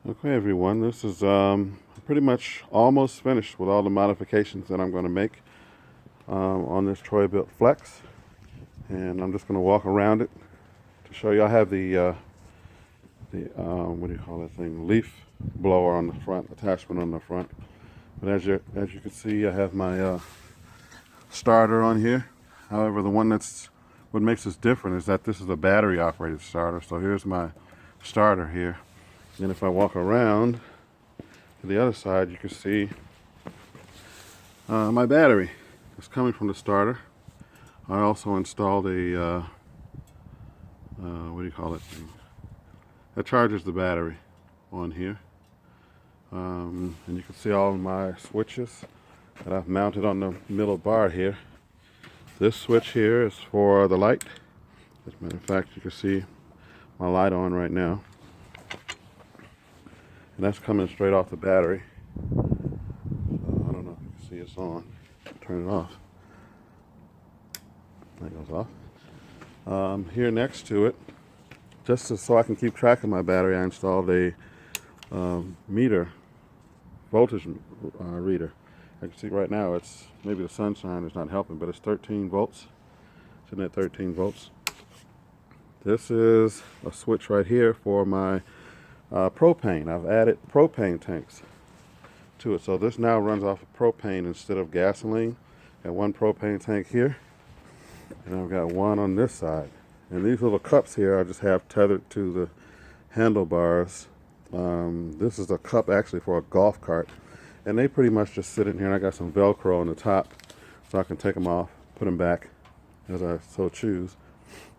Okay everyone, this is pretty much almost finished with all the modifications that I'm going to make on this Troy Bilt Flex, and I'm just going to walk around it to show you. I have the what do you call that thing, leaf blower on the front, attachment on the front, but as you can see, I have my starter on here. However, what makes this different is that this is a battery operated starter. So here's my starter here. And if I walk around to the other side, you can see my battery is coming from the starter. I also installed a what do you call it thing that charges the battery on here, and you can see all of my switches that I've mounted on the middle bar here. This switch here is for the light. As a matter of fact, you can see my light on right now. And that's coming straight off the battery. So I don't know if you can see it's on. Turn it off. That goes off. Here next to it, just so I can keep track of my battery, I installed a voltage reader. I can see right now it's, maybe the sunshine is not helping, but it's 13 volts. Sitting at 13 volts. This is a switch right here for my propane. I've added propane tanks to it, so this now runs off of propane instead of gasoline. Got one propane tank here, and I've got one on this side. And these little cups here I just have tethered to the handlebars. This is a cup actually for a golf cart, and they pretty much just sit in here, and I got some Velcro on the top so I can take them off, put them back as I so choose.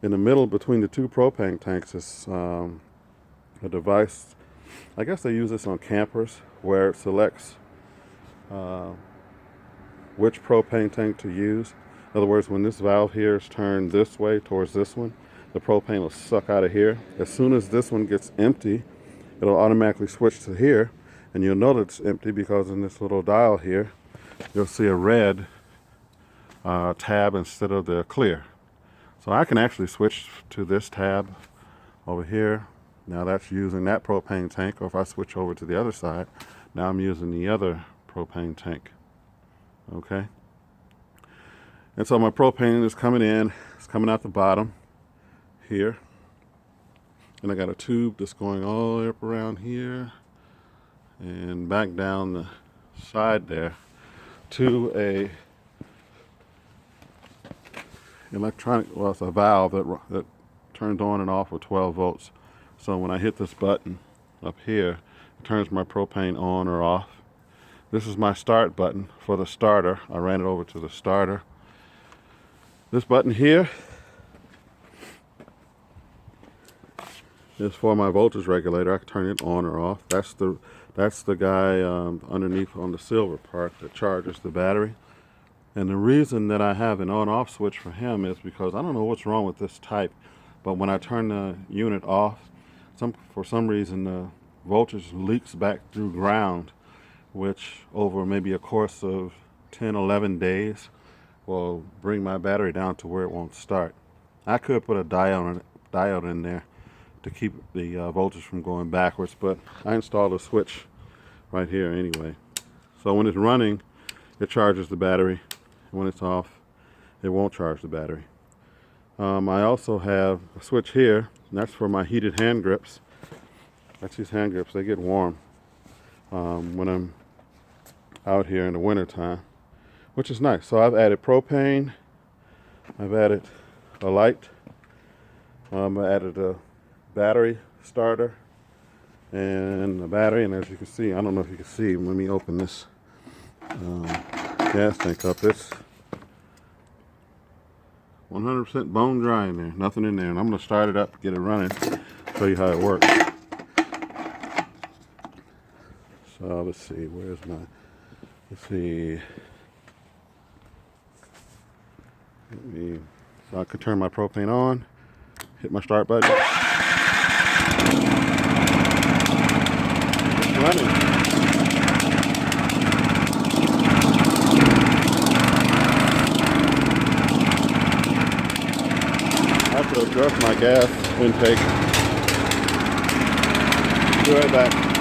In the middle between the two propane tanks is a device. I guess they use this on campers, where it selects which propane tank to use. In other words, when this valve here is turned this way towards this one, the propane will suck out of here. As soon as this one gets empty, it'll automatically switch to here, and you'll know that it's empty because in this little dial here, you'll see a red tab instead of the clear. So I can actually switch to this tab over here. Now that's using that propane tank, or if I switch over to the other side, now I'm using the other propane tank. Okay? And so my propane is coming in, it's coming out the bottom here. And I got a tube that's going all the way up around here and back down the side there to a electronic, well, it's a valve that turns on and off with 12 volts. So when I hit this button up here, it turns my propane on or off. This is my start button for the starter. I ran it over to the starter. This button here is for my voltage regulator. I can turn it on or off. That's the guy underneath on the silver part that charges the battery. And the reason that I have an on-off switch for him is because I don't know what's wrong with this type, but when I turn the unit off, for some reason the voltage leaks back through ground, which over maybe a course of 10-11 days will bring my battery down to where it won't start. I could put a diode in there to keep the voltage from going backwards, but I installed a switch right here anyway. So when it's running, it charges the battery. When it's off, it won't charge the battery. I also have a switch here, and that's for my heated hand grips. That's these hand grips. They get warm when I'm out here in the winter time, which is nice. So I've added propane, I've added a light, I added a battery starter and a battery, and as you can see, I don't know if you can see, let me open this gas tank up. It's 100% bone dry in there, nothing in there, and I'm going to start it up, get it running, show you how it works. So let's see, let's see, so I could turn my propane on, hit my start button, it's running. I have to adjust my gas intake. Be right back.